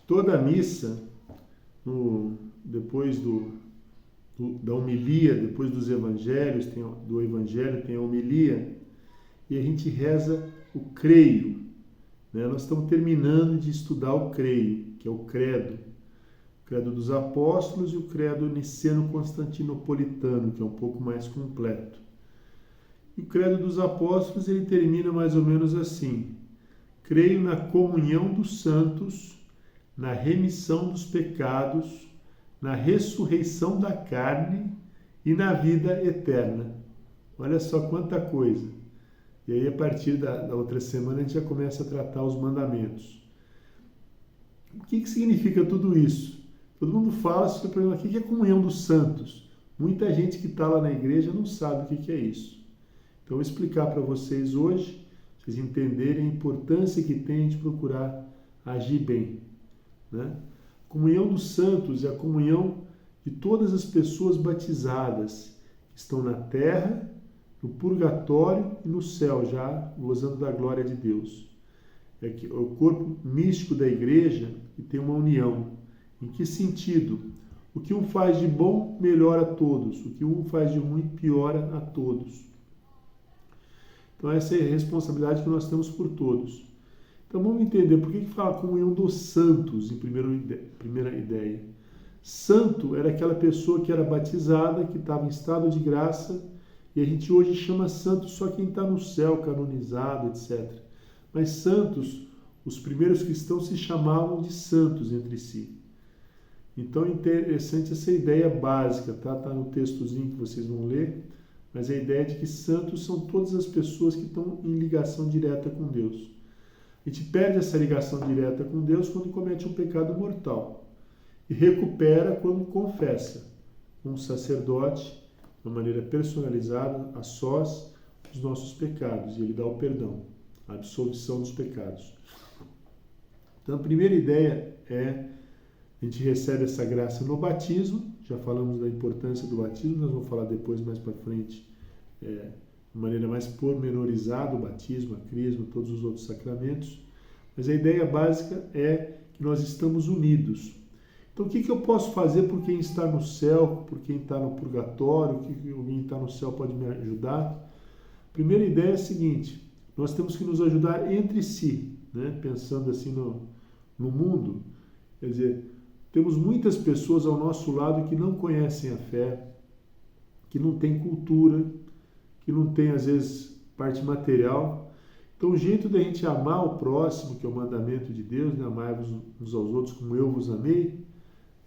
Toda a missa, depois da homilia, depois dos evangelhos, do evangelho tem a homilia, e a gente reza o creio. Né? Nós estamos terminando de estudar o creio, que é o credo dos apóstolos e o credo niceno-constantinopolitano, que é um pouco mais completo. E o credo dos apóstolos ele termina mais ou menos assim: creio na comunhão dos santos, na remissão dos pecados, na ressurreição da carne e na vida eterna. Olha só quanta coisa. E aí, a partir da outra semana, a gente já começa a tratar os mandamentos. O que significa tudo isso? Todo mundo fala, se você pergunta, o que é comunhão dos santos? Muita gente que está lá na igreja não sabe o que é isso. Então, eu vou explicar para vocês hoje, para vocês entenderem a importância que tem de procurar agir bem. Né? A comunhão dos santos é a comunhão de todas as pessoas batizadas que estão na terra, no purgatório e no céu, já gozando da glória de Deus. É o corpo místico da igreja e tem uma união. Em que sentido? O que um faz de bom melhora a todos, o que um faz de ruim piora a todos. Então essa é a responsabilidade que nós temos por todos. Então vamos entender por que fala comunhão dos santos em primeira ideia. Santo era aquela pessoa que era batizada, que estava em estado de graça, e a gente hoje chama santo só quem está no céu, canonizado, etc. Mas santos, os primeiros cristãos se chamavam de santos entre si. Então é interessante essa ideia básica, tá? Está no textozinho que vocês vão ler, mas a ideia de que santos são todas as pessoas que estão em ligação direta com Deus. A gente perde essa ligação direta com Deus quando comete um pecado mortal e recupera quando confessa um sacerdote, de uma maneira personalizada, a sós, os nossos pecados, e ele dá o perdão, a absolvição dos pecados. Então a primeira ideia é: a gente recebe essa graça no batismo. Já falamos da importância do batismo, nós vamos falar depois, mais para frente, de maneira mais pormenorizada, o batismo, a crisma, todos os outros sacramentos. Mas a ideia básica é que nós estamos unidos. Então o que eu posso fazer por quem está no céu, por quem está no purgatório, o que alguém está no céu pode me ajudar? A primeira ideia é a seguinte: nós temos que nos ajudar entre si, né? Pensando assim no mundo. Quer dizer, temos muitas pessoas ao nosso lado que não conhecem a fé, que não têm cultura, que não têm, às vezes, parte material. Então, o jeito da gente amar o próximo, que é o mandamento de Deus, né? Amai-vos uns aos outros como eu vos amei,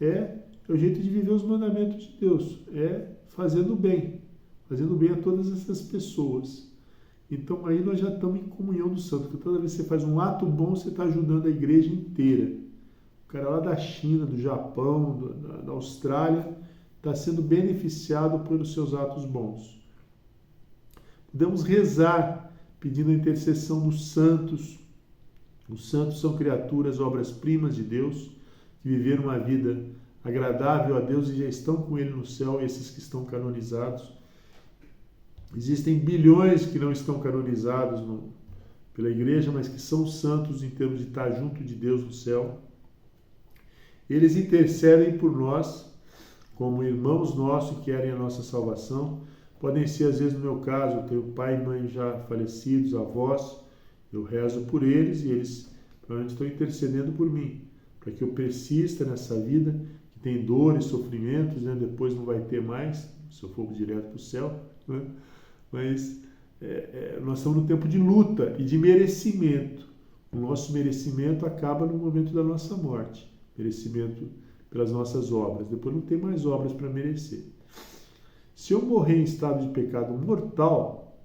é o jeito de viver os mandamentos de Deus, é fazendo bem a todas essas pessoas. Então, aí nós já estamos em comunhão do santo, porque toda vez que você faz um ato bom, você está ajudando a igreja inteira. O cara lá da China, do Japão, da Austrália, está sendo beneficiado pelos seus atos bons. Podemos rezar pedindo a intercessão dos santos. Os santos são criaturas, obras-primas de Deus, que viveram uma vida agradável a Deus e já estão com Ele no céu, esses que estão canonizados. Existem bilhões que não estão canonizados pela igreja, mas que são santos em termos de estar junto de Deus no céu. Eles intercedem por nós, como irmãos nossos que querem a nossa salvação. Podem ser, às vezes, no meu caso, eu tenho pai e mãe já falecidos, avós, eu rezo por eles e eles provavelmente estão intercedendo por mim, para que eu persista nessa vida, que tem dores, sofrimentos, né? Depois não vai ter mais, se eu for direto para o céu, né? Mas nós estamos no tempo de luta e de merecimento. O nosso merecimento acaba no momento da nossa morte. Merecimento pelas nossas obras. Depois não tem mais obras para merecer. Se eu morrer em estado de pecado mortal,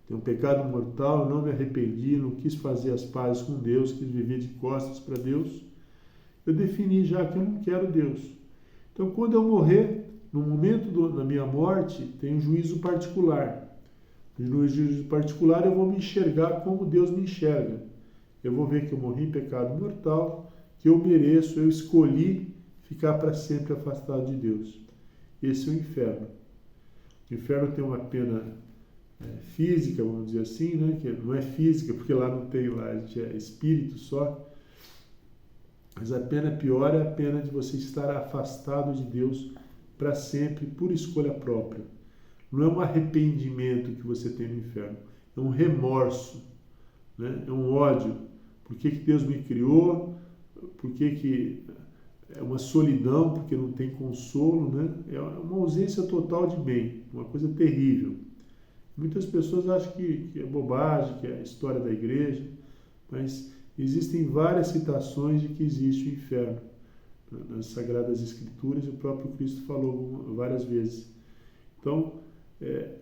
tenho um pecado mortal, eu não me arrependi, não quis fazer as pazes com Deus, quis viver de costas para Deus, eu defini já que eu não quero Deus. Então, quando eu morrer, no momento da minha morte, tem um juízo particular. No juízo particular, eu vou me enxergar como Deus me enxerga. Eu vou ver que eu morri em pecado mortal, que eu mereço, eu escolhi ficar para sempre afastado de Deus. Esse é o inferno. O inferno tem uma pena física, vamos dizer assim, né? Que não é física, porque lá não tem, lá a gente é espírito só. Mas a pena pior é a pena de você estar afastado de Deus para sempre, por escolha própria. Não é um arrependimento que você tem no inferno, é um remorso, né? É um ódio. Por que Deus me criou? Por que é uma solidão, porque não tem consolo, né? É uma ausência total de bem, uma coisa terrível. Muitas pessoas acham que é bobagem, que é a história da igreja, mas existem várias citações de que existe o inferno. Nas Sagradas Escrituras, o próprio Cristo falou várias vezes. Então,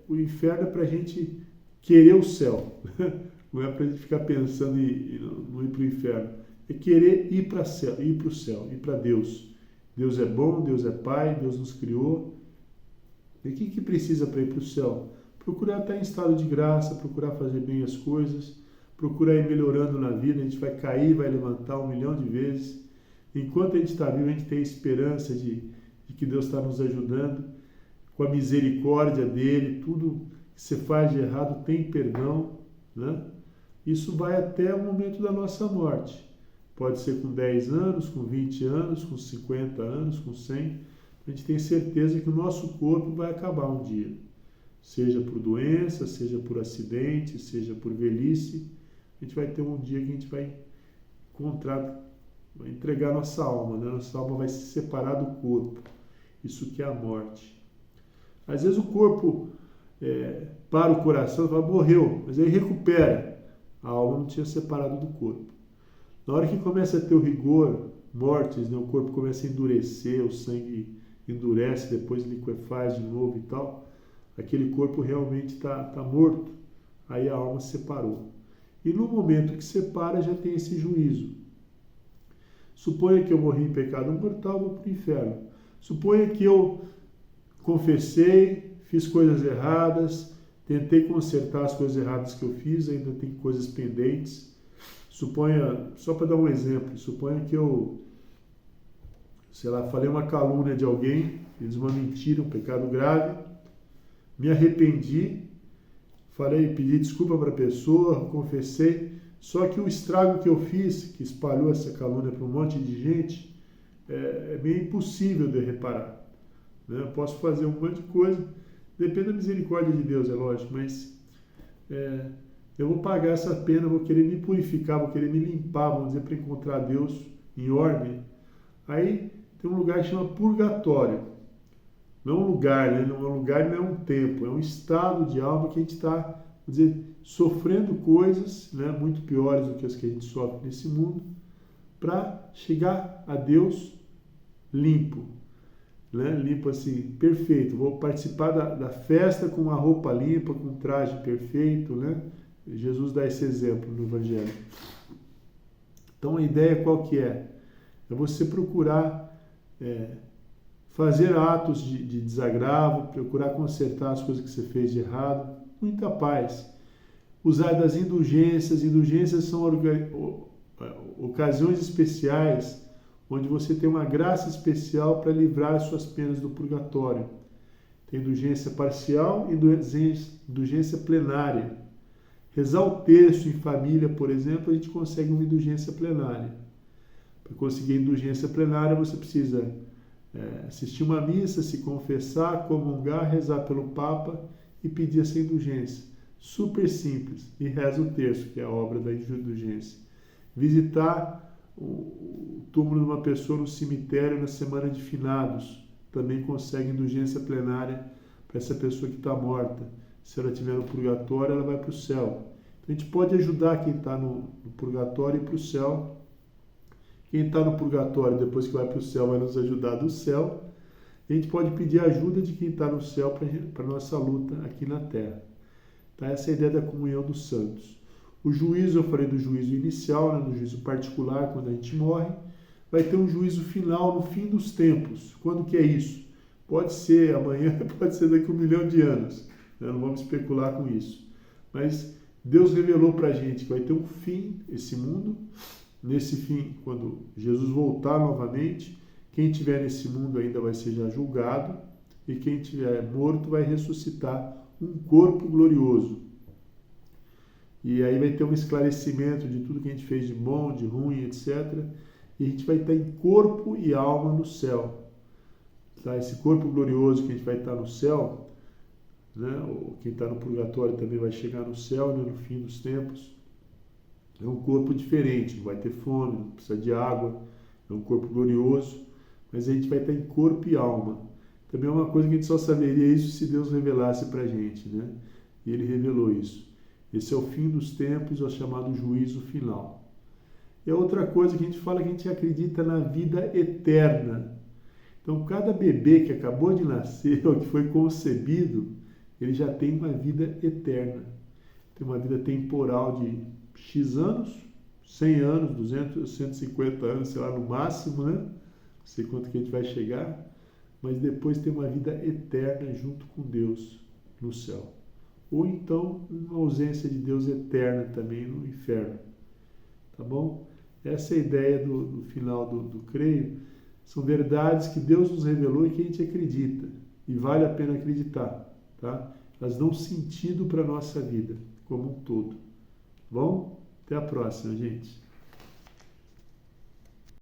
o inferno é para a gente querer o céu, não é para a gente ficar pensando em não ir para o inferno. É querer ir para o céu, ir para Deus. Deus é bom, Deus é Pai, Deus nos criou. E o que precisa para ir para o céu? Procurar estar em estado de graça, procurar fazer bem as coisas, procurar ir melhorando na vida. A gente vai cair, vai levantar 1 milhão de vezes. Enquanto a gente está vivo, a gente tem a esperança de que Deus está nos ajudando, com a misericórdia dele. Tudo que você faz de errado tem perdão, né? Isso vai até o momento da nossa morte. Pode ser com 10 anos, com 20 anos, com 50 anos, com 100. A gente tem certeza que o nosso corpo vai acabar um dia. Seja por doença, seja por acidente, seja por velhice. A gente vai ter um dia que a gente vai encontrar, vai entregar nossa alma, né? Nossa alma vai se separar do corpo. Isso que é a morte. Às vezes o corpo para o coração e fala, morreu, mas aí recupera. A alma não tinha separado do corpo. Na hora que começa a ter o rigor, mortes, né? O corpo começa a endurecer, o sangue endurece, depois liquefaz de novo e tal, aquele corpo realmente está morto. Aí a alma separou. E no momento que separa, já tem esse juízo. Suponha que eu morri em pecado mortal, vou para o inferno. Suponha que eu confessei, fiz coisas erradas, tentei consertar as coisas erradas que eu fiz, ainda tem coisas pendentes. Suponha, só para dar um exemplo, suponha que eu, falei uma calúnia de alguém, fiz uma mentira, um pecado grave, me arrependi, pedi desculpa para a pessoa, confessei, só que o estrago que eu fiz, que espalhou essa calúnia para um monte de gente, é meio impossível de reparar. Né? Eu posso fazer um monte de coisa, depende da misericórdia de Deus, é lógico, mas eu vou pagar essa pena, vou querer me purificar, vou querer me limpar, vamos dizer, para encontrar Deus em ordem. Aí tem um lugar que chama purgatório. Não é um lugar, né? Não é um lugar, não é um tempo, é um estado de alma que a gente está, vamos dizer, sofrendo coisas, né, muito piores do que as que a gente sofre nesse mundo, para chegar a Deus limpo, né? Limpo assim, perfeito. Vou participar da festa com uma roupa limpa, com um traje perfeito, né? Jesus dá esse exemplo no Evangelho. Então a ideia qual que é? É você procurar fazer atos de desagravo, procurar consertar as coisas que você fez de errado, muita paz. Usar das indulgências. Indulgências são ocasiões especiais onde você tem uma graça especial para livrar as suas penas do purgatório. Tem indulgência parcial e indulgência plenária. Rezar o terço em família, por exemplo, a gente consegue uma indulgência plenária. Para conseguir indulgência plenária, você precisa assistir uma missa, se confessar, comungar, rezar pelo Papa e pedir essa indulgência. Super simples. E reza o terço, que é a obra da indulgência. Visitar o túmulo de uma pessoa no cemitério na semana de finados. Também consegue indulgência plenária para essa pessoa que está morta. Se ela estiver no purgatório, ela vai para o céu. Então, a gente pode ajudar quem está no purgatório e ir para o céu. Quem está no purgatório, depois que vai para o céu, vai nos ajudar do céu. E a gente pode pedir ajuda de quem está no céu para a nossa luta aqui na Terra. Tá? Essa é a ideia da comunhão dos santos. O juízo, eu falei do juízo inicial, né, do juízo particular, quando a gente morre. Vai ter um juízo final no fim dos tempos. Quando que é isso? Pode ser amanhã, pode ser daqui a 1 milhão de anos. Né? Não vamos especular com isso. Mas Deus revelou para a gente que vai ter um fim, esse mundo. Nesse fim, quando Jesus voltar novamente, quem estiver nesse mundo ainda vai ser já julgado, e quem estiver morto vai ressuscitar um corpo glorioso. E aí vai ter um esclarecimento de tudo que a gente fez de bom, de ruim, etc. e a gente vai estar em corpo e alma no céu. Tá? Esse corpo glorioso que a gente vai estar no céu, né? Quem está no purgatório também vai chegar no céu, né? No fim dos tempos. É um corpo diferente, não vai ter fome, não precisa de água, é um corpo glorioso, mas a gente vai estar em corpo e alma. Também é uma coisa que a gente só saberia isso se Deus revelasse para a gente, né? E Ele revelou isso. Esse é o fim dos tempos, é o chamado juízo final. E outra coisa que a gente fala que a gente acredita na vida eterna. Então, cada bebê que acabou de nascer ou que foi concebido, ele já tem uma vida eterna. Tem uma vida temporal de X anos, 100 anos, 200, 150 anos, sei lá, no máximo, né? Não sei quanto que a gente vai chegar, mas depois tem uma vida eterna junto com Deus no céu. Ou então, uma ausência de Deus eterna também no inferno. Tá bom? Essa é a ideia do final do creio. São verdades que Deus nos revelou e que a gente acredita. E vale a pena acreditar. Tá? Elas dão sentido para a nossa vida como um todo. Bom? Até a próxima, gente.